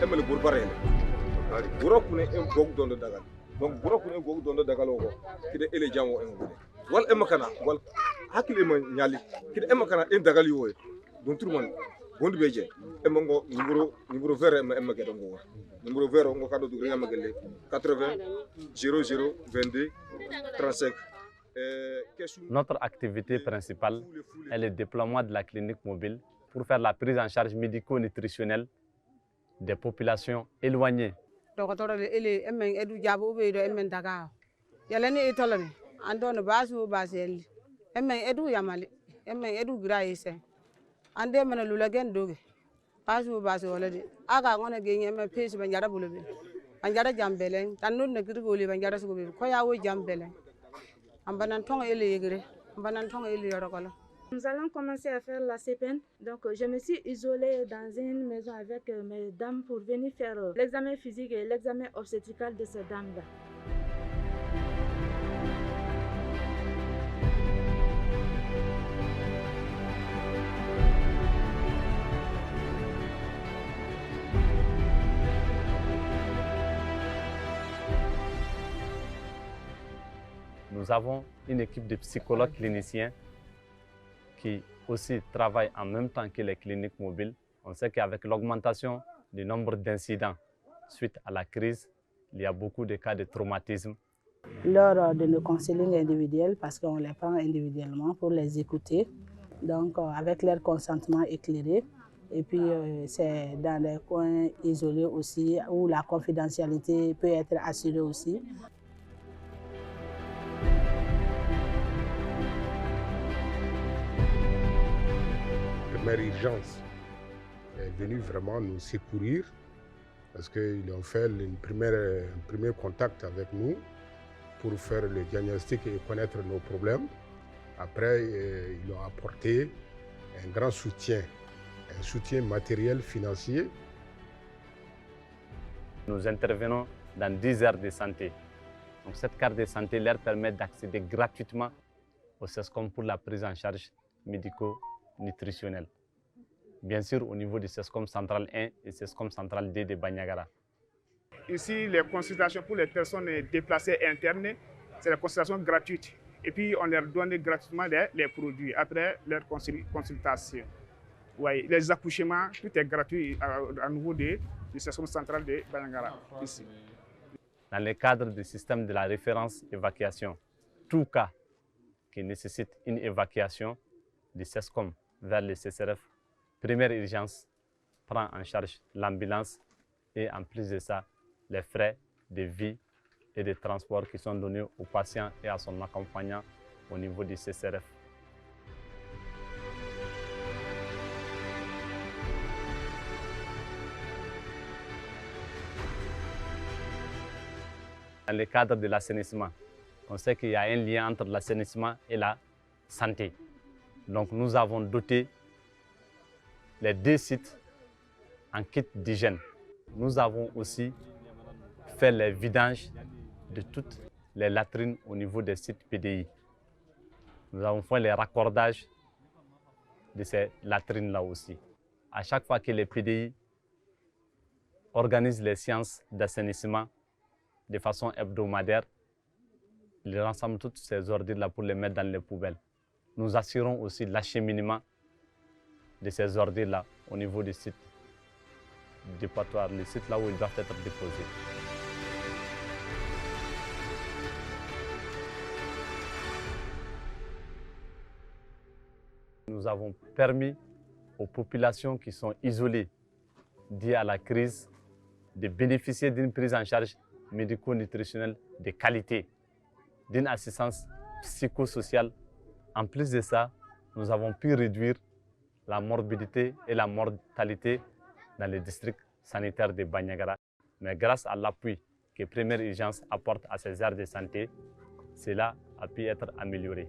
emel burbarele burokune en gog dondo dagal donc burokune gog dondo dagal ko kide ele jamo en gode wal emakana wal hakile ma nyali kide emakana en dagal yoy don turman gondu beje emango numéro vert emake dongo numéro vert ngo kado du ngam gele 80 00 22 35. Notre activité principale est le déploiement de la clinique mobile pour faire la prise en charge médico-nutritionnelle des populations éloignées. Nous allons commencer à faire la CPN. Donc, je me suis isolée dans une maison avec mes dames pour venir faire l'examen physique et l'examen obstétrical de ces dames-là. Nous avons une équipe de psychologues cliniciens qui aussi travaillent en même temps que les cliniques mobiles. On sait qu'avec l'augmentation du nombre d'incidents suite à la crise, il y a beaucoup de cas de traumatisme. Lors de nos counseling individuels, parce qu'on les prend individuellement pour les écouter, donc avec leur consentement éclairé, et puis c'est dans des coins isolés aussi où la confidentialité peut être assurée aussi. La première urgence est venue vraiment nous secourir parce qu'ils ont fait un premier contact avec nous pour faire le diagnostic et connaître nos problèmes. Après, ils ont apporté un grand soutien, un soutien matériel, financier. Nous intervenons dans 10 aires de santé. Donc cette carte de santé leur permet d'accéder gratuitement au CESCOM pour la prise en charge médico-nutritionnelle. Bien sûr, au niveau du CESCOM Central 1 et CESCOM Central 2 de Bandiagara. Ici, les consultations pour les personnes déplacées internes, c'est la consultation gratuite. Et puis, on leur donne gratuitement les produits après leur consultation. Ouais, les accouchements, tout est gratuit à nouveau du CESCOM Central de Bandiagara, ici. Dans le cadre du système de la référence évacuation, tout cas qui nécessite une évacuation du CESCOM vers le CCRF, première urgence prend en charge l'ambulance et en plus de ça, les frais de vie et de transport qui sont donnés au patient et à son accompagnant au niveau du CCRF. Dans le cadre de l'assainissement, on sait qu'il y a un lien entre l'assainissement et la santé. Donc nous avons doté les 2 sites en kit d'hygiène. Nous avons aussi fait les vidanges de toutes les latrines au niveau des sites PDI. Nous avons fait les raccordages de ces latrines-là aussi. À chaque fois que les PDI organisent les séances d'assainissement de façon hebdomadaire, ils rassemblent toutes ces ordures-là pour les mettre dans les poubelles. Nous assurons aussi l'acheminement de ces ordures-là au niveau du site dépotoir, le site là où ils doivent être déposés. Nous avons permis aux populations qui sont isolées dues à la crise de bénéficier d'une prise en charge médico-nutritionnelle de qualité, d'une assistance psychosociale. En plus de ça, nous avons pu réduire la morbidité et la mortalité dans le district sanitaire de Bandiagara. Mais grâce à l'appui que Première Urgence apporte à ces aires de santé, cela a pu être amélioré.